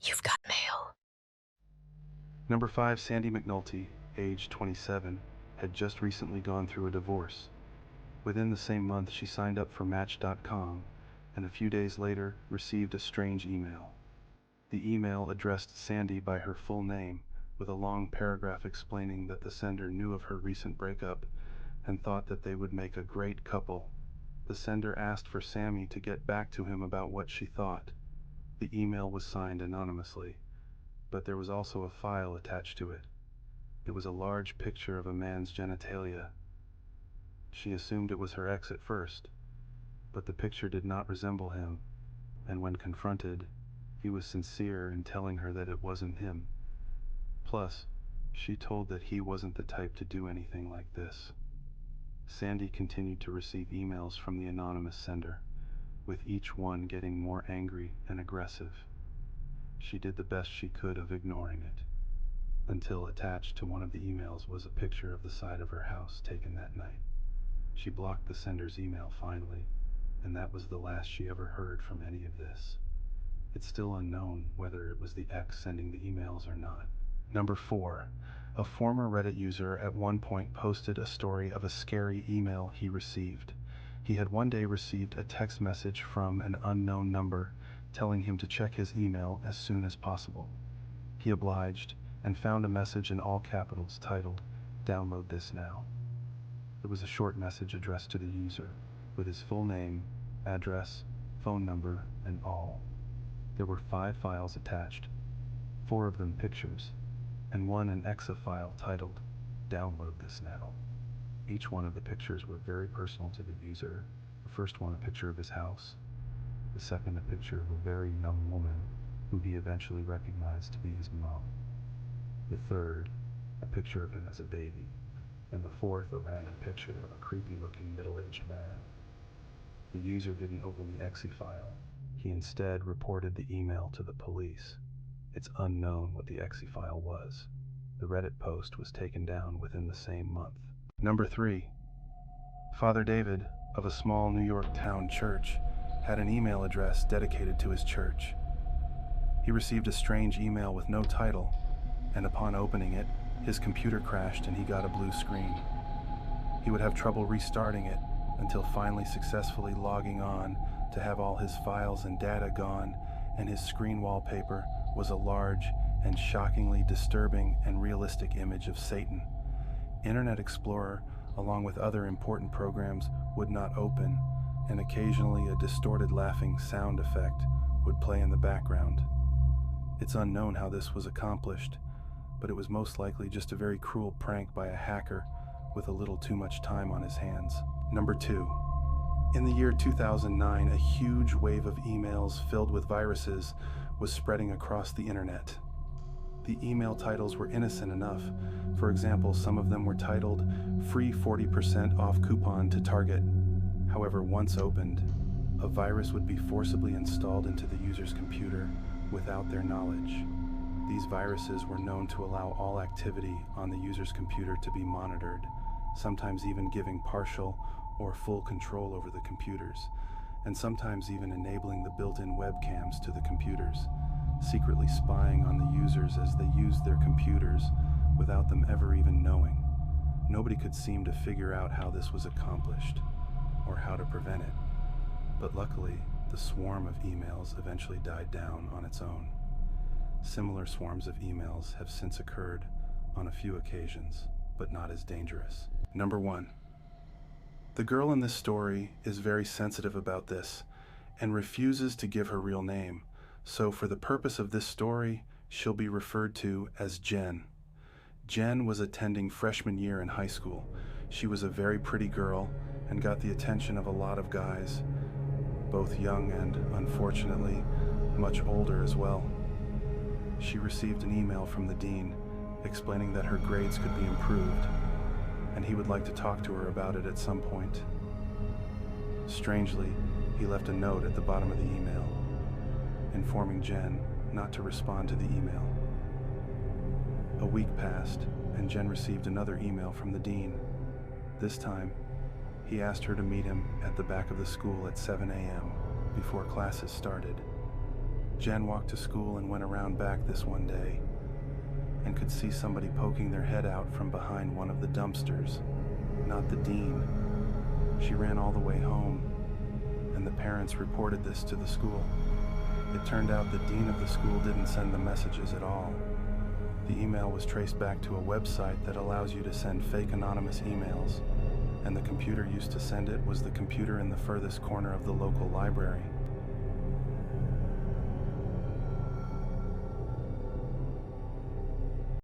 You've got mail. Number 5, Sandy McNulty, age 27, had just recently gone through a divorce. Within the same month, she signed up for Match.com and a few days later received a strange email. The email addressed Sandy by her full name, with a long paragraph explaining that the sender knew of her recent breakup and thought that they would make a great couple. The sender asked for Sammy to get back to him about what she thought. The email was signed anonymously, but there was also a file attached to it. It was a large picture of a man's genitalia. She assumed it was her ex at first, but the picture did not resemble him, and when confronted, he was sincere in telling her that it wasn't him. Plus, she told that he wasn't the type to do anything like this. Sandy continued to receive emails from the anonymous sender, with each one getting more angry and aggressive. She did the best she could of ignoring it, until attached to one of the emails was a picture of the side of her house taken that night. She blocked the sender's email finally, and that was the last she ever heard from any of this. It's still unknown whether it was the ex sending the emails or not. Number 4. A former Reddit user at one point posted a story of a scary email he received. He had one day received a text message from an unknown number telling him to check his email as soon as possible. He obliged and found a message in all capitals titled, "Download this now." It was a short message addressed to the user, with his full name, address, phone number, and all. There were 5 files attached, 4 of them pictures, and one an exe file titled, "Download this now." Each one of the pictures were very personal to the user. The first one a picture of his house, the second a picture of a very young woman who he eventually recognized to be his mom, the third a picture of him as a baby, and the fourth a random picture of a creepy-looking middle-aged man. The user didn't open the exe file. He instead reported the email to the police. It's unknown what the exe file was. The Reddit post was taken down within the same month. Number 3. Father David, of a small New York town church, had an email address dedicated to his church. He received a strange email with no title, and upon opening it, his computer crashed and he got a blue screen. He would have trouble restarting it until finally successfully logging on to have all his files and data gone, and his screen wallpaper was a large and shockingly disturbing and realistic image of Satan. Internet Explorer, along with other important programs, would not open, and occasionally a distorted laughing sound effect would play in the background. It's unknown how this was accomplished, but it was most likely just a very cruel prank by a hacker with a little too much time on his hands. Number 2. In the year 2009, a huge wave of emails filled with viruses was spreading across the internet. The email titles were innocent enough. For example, some of them were titled, "Free 40% off coupon to Target." However, once opened, a virus would be forcibly installed into the user's computer without their knowledge. These viruses were known to allow all activity on the user's computer to be monitored, sometimes even giving partial or full control over the computers, and sometimes even enabling the built-in webcams to the computers, secretly spying on the users as they used their computers without them ever even knowing. Nobody could seem to figure out how this was accomplished, or how to prevent it. But luckily, the swarm of emails eventually died down on its own. Similar swarms of emails have since occurred on a few occasions, but not as dangerous. Number 1. The girl in this story is very sensitive about this and refuses to give her real name, so for the purpose of this story, she'll be referred to as Jen. Jen was attending freshman year in high school. She was a very pretty girl and got the attention of a lot of guys, both young and, unfortunately, much older as well. She received an email from the dean explaining that her grades could be improved, and he would like to talk to her about it at some point. Strangely, he left a note at the bottom of the email, informing Jen not to respond to the email. A week passed, and Jen received another email from the dean. This time, he asked her to meet him at the back of the school at 7 a.m. before classes started. Jen walked to school and went around back this one day and could see somebody poking their head out from behind one of the dumpsters, not the dean. She ran all the way home, and the parents reported this to the school. It turned out the dean of the school didn't send the messages at all. The email was traced back to a website that allows you to send fake anonymous emails, and the computer used to send it was the computer in the furthest corner of the local library.